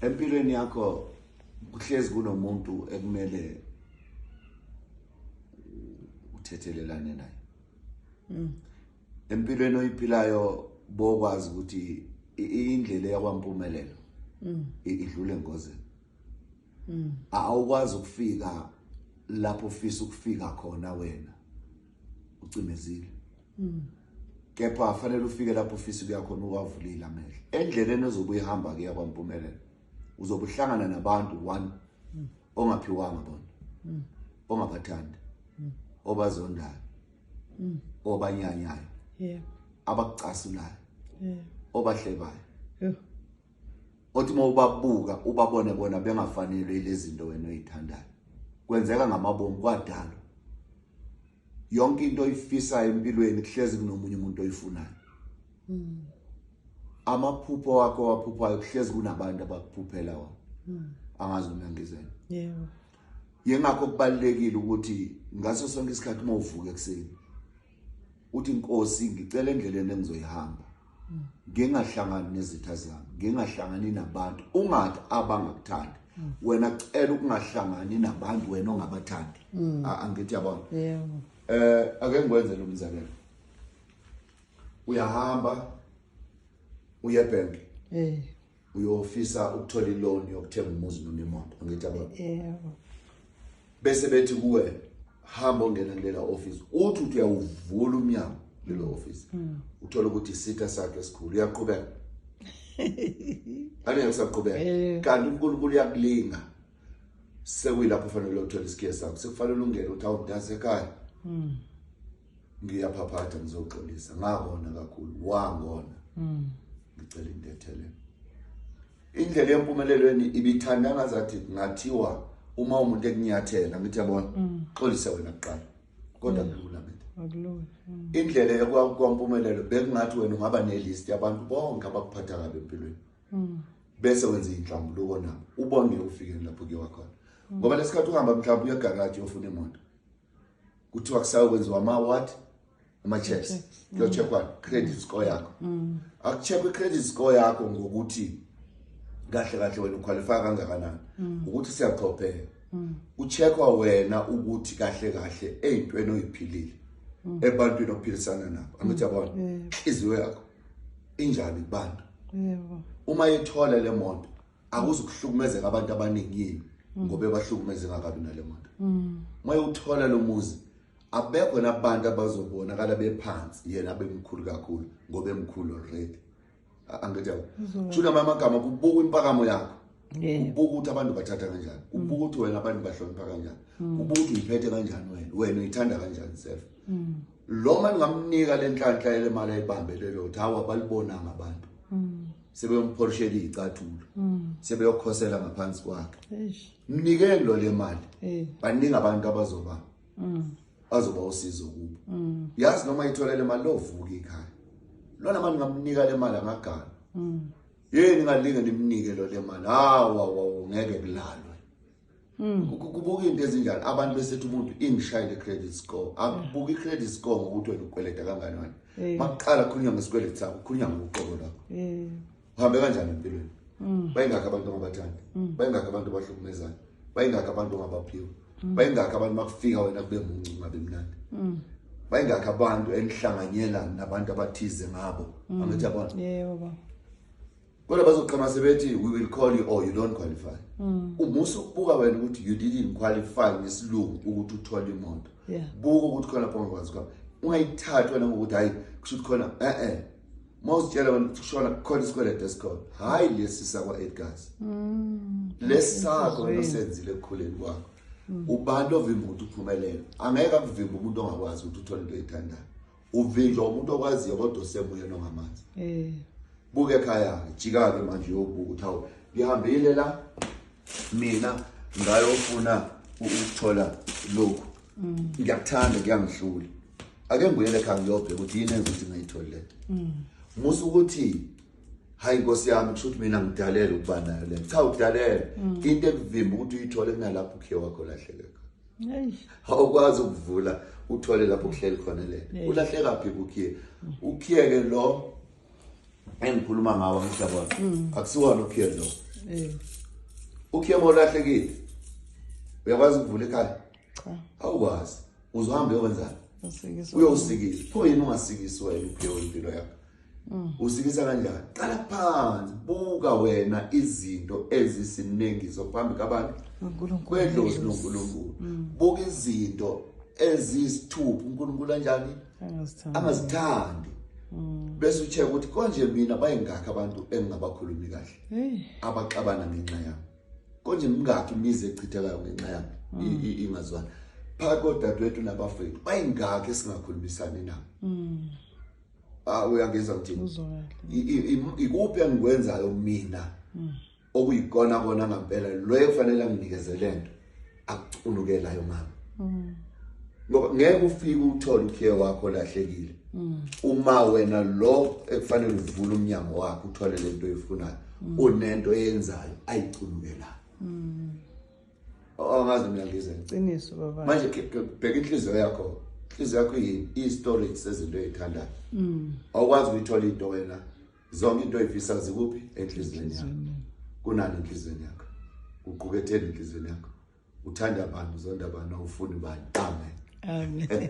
Empilweni yakho kuhlezi kuno muntu ekumele uthethelelane naye. Empilweni oyiphilayo bokwazi ukuthi indlela yakwaMpumelelo idlule engozeni. Awukwazi ukufika lapho ufisa ukufika khona wena ucimezile. Kepha fanele ufike lapho ufisa ukuya khona uwavulile amehlo. Endleleni ozobuye ihamba ke yakwaMpumelelo uzobuhlangana nabantu one ongaphiwanga bona, ongabathandi, obazondayo, obanyanyayo, abakucasulayo, obahlebayo. Othi mawubabuka ubabone bona bengafanele lezi zinto wena oyithandayo. Kwenzeka ngamabomu kwadalo. Yonke into oyifisa empilweni kuhlezi kunomunye umuntu oyifunayo. Amaphupho wakho waphuphayo kuhlezi kunabantu abakuphuphela wona. Angazi umyangizeni. Yebo. Yengakho kubalekile ukuthi ngaso sonke isikhathi uma uvuka ekseni uthi inkosi ngicela endleleni engizoyihamba. Ngingahlangani nezitha zami, ngingahlangani nabantu ungathi abangakuthandi. Wena cela ukungahlangani nabantu wena ongabathandi. Angithi yabona. Yebo. Ake ngikwenze lo mzabelo. Uyahamba uye ebank. Uyofisa ukuthola iloan yokuthenga umuzi noma imoto. Angithi yabona. Yebo. Bese bethi kuwe hamba ongena kulela office. Uthi uyawuvula umnyango lelo office. Uthola ukuthi isitha sakhe esikhulu uyaqhubeka. Ane ngisaqhubeka. Kanti uNkulunkulu uyakulinga. Sekuyilapho ufanele ukuthola isikhiye sakho. Sekufanele ungene uthi awudase ekhaya. Ngiyaphaphatha ngizoxolisa. Ngabona kakhulu wangona. Ngicela indethele. Indlela yempumelelweni ibithanda ngazathi ngathiwa uma umuntu ekunyathela ngithi yabona xolisa wena kuqala. Kodwa kulula manje. Akulula. Indlela yakwaMpumelelo bekungathi wena ungaba nelist yabantu bonke abakuphatha kabi empilweni. Bese wenza inhlambuluko nabo. Ubonge ufike lapho ke wakhona. Ngoba lesikhathi uhamba mhlawumbe uye garage ufuna imoto. Kuthiwa kusayo kwenziwa ama what? Ama checks. Yo check what credit score yakho. Akucheck credit score yakho ngokuthi kahle kahle wena uqualify kangakanani. Ukuthi siyachophela. Ucheckwa wena ukuthi kahle kahle ezintweni oyiphilile. Ebantwini ophilisana nabo. Angithi yabona. Izwe yakho injani kubantu. Yebo. Uma yithola le moto akuzukuhlukumezeka abantu abaningi ngoba bahlukumezeka kabi nale moto. Uma uthola lo muzi abekho nabantu abazobona kala bephansi yena bemkhulu kakhulu ngoba emkhulu already. Angithi yabona. Thula amagama kubuka impakamo yakho. Ubuka ukuthi abantu bathatha kanjani. Ubuka ukuthi wena abantu bahlonipha kanjani. Ubuka ukuthi uyiphethe kanjani wena uyithanda kanjani self. Lo manje ngamnika lenhlanhla le mali ayibambelelo uthi hawa balibonanga abantu. Sebeyomphorishela izicathulo. Sebeyokhosela ngaphansi kwakhe. Mnikele lo le mali. Baningi abantu abazoba usizo kubo. Yazi noma ithola le mali lovuka ekhaya. Lona manje ngamnika le mali angagala. Yini ngalinge nimnike lo le mali. Hawa ngeke kulalwe. Kubuka into ezinjani abantu besethi umuntu ingishayile credit score. Abuka i-credit score ngokuthi wena ukweleta kangakanani. Maqala khulunywa ngesikweletu sakho, khulunywa ngokuqobo lakho. Uhambe kanjani empilweni? Bayingakho abantu ongabathandi. Bayingakho abantu abahlukumezayo. Bayingakho abantu ongabaphiwa. Bayingakho abantu makufika wena kube muncu ngabe mnandi. Bayingakho abantu enihlanganyela nabantu abathize ngabo. Angithi yabona. Yebo baba. Kodwa bazoqhama sebethi we will call you or you don't qualify. Umusa ukubuka wena ukuthi you didn't qualify ngesilungu ukuthi uthole imoto. Buka ukuthi khona phonge kwazi kwakho. Ungayithatha wena ngokuthi hayi kushuthi khona mawusitshela wena kushona khona isikweletu esikhona. Hayi lesi sakwa Edgars. Lesakho nosenzile ekukhuleni kwakho. Ubantu ovimba ukuthi uphumelele. Angeke akuvimba umuntu ongakwazi ukuthi uthole into oyithandayo. Uvinjwa umuntu okwaziyo kodwa usemoya nongamanzi. Buke ekhaya jika ke manje yobuka ukuthi hawo ngihambile la mina ngayofuna ukuthola lokho. Ngiyakuthanda kuyangihlula. Ake ngiyele ekhaya ngiyobheka ukuthi yini enza ukuthi ngayitholi lento. Musu ukuthi hayi Nkosi yami kusho ukuthi mina ngidalele ukuba nayo le. Cha udalele into ekuvimba ukuthi uyithole kunalapho ukhiye wakho lahleleka. Awukwazi ukuvula uthole lapho kuhleli khona le. Ulahleka phi ukhiye? Ukhiye ke lo engikhuluma ngawo mhlaba. Akusiwona ukhiye lo. Ukhemo lahlekile. Uyakwazi ukuvula ekhaya? Cha. Awukwazi. Uzohamba uyokwenzani? Usikiswa. Uyosikisa. Pho yini ungasikisi wena uphiwe impilo yakho? Usikisa kanjani? Qala phansi, buka wena izinto ezisiningi zophambi kabantu. Kwedlozi noNkulunkulu. Buka izinto ezisithupha uNkulunkulu kanjani? Angazithandi. Bese ucheck ukuthi konje mina bayingakho abantu engingabakhulumi kahle. Abaxabana ngenxa yami. Konje mingakho imizi echithekayo ngenxa yami. Ingazwana. Phakathi kodadewethu nabafethu bayingakho esingakhulumisani nabo. Uyangeza ngithini? Ikuphi engikwenzayo mina okuyikona kona ngempela lo efanele nginikeze lento akucunukelayo mama. Ngoba ngeke ufike uthole ukhiye wakho lahlekile. Uma wena lo ekufanele uvule umnyango wakho uthole lento oyifunayo unento eyenzayo ayicunukelayo. Angazi mina ngizeni. Qiniso baba. Manje bheka inhliziyo yakho. Inhliziyo yakho i-storage sezinto ezithandayo. Awukwazi ukuthola into wena zonke into oyifisa zikuphi enhliziyweni yakho. Kunani enhliziyweni yakho? Uqhubethele enhliziyweni yakho. Uthanda abantu, uzonda abantu, awufuni bani. Amen. Amen.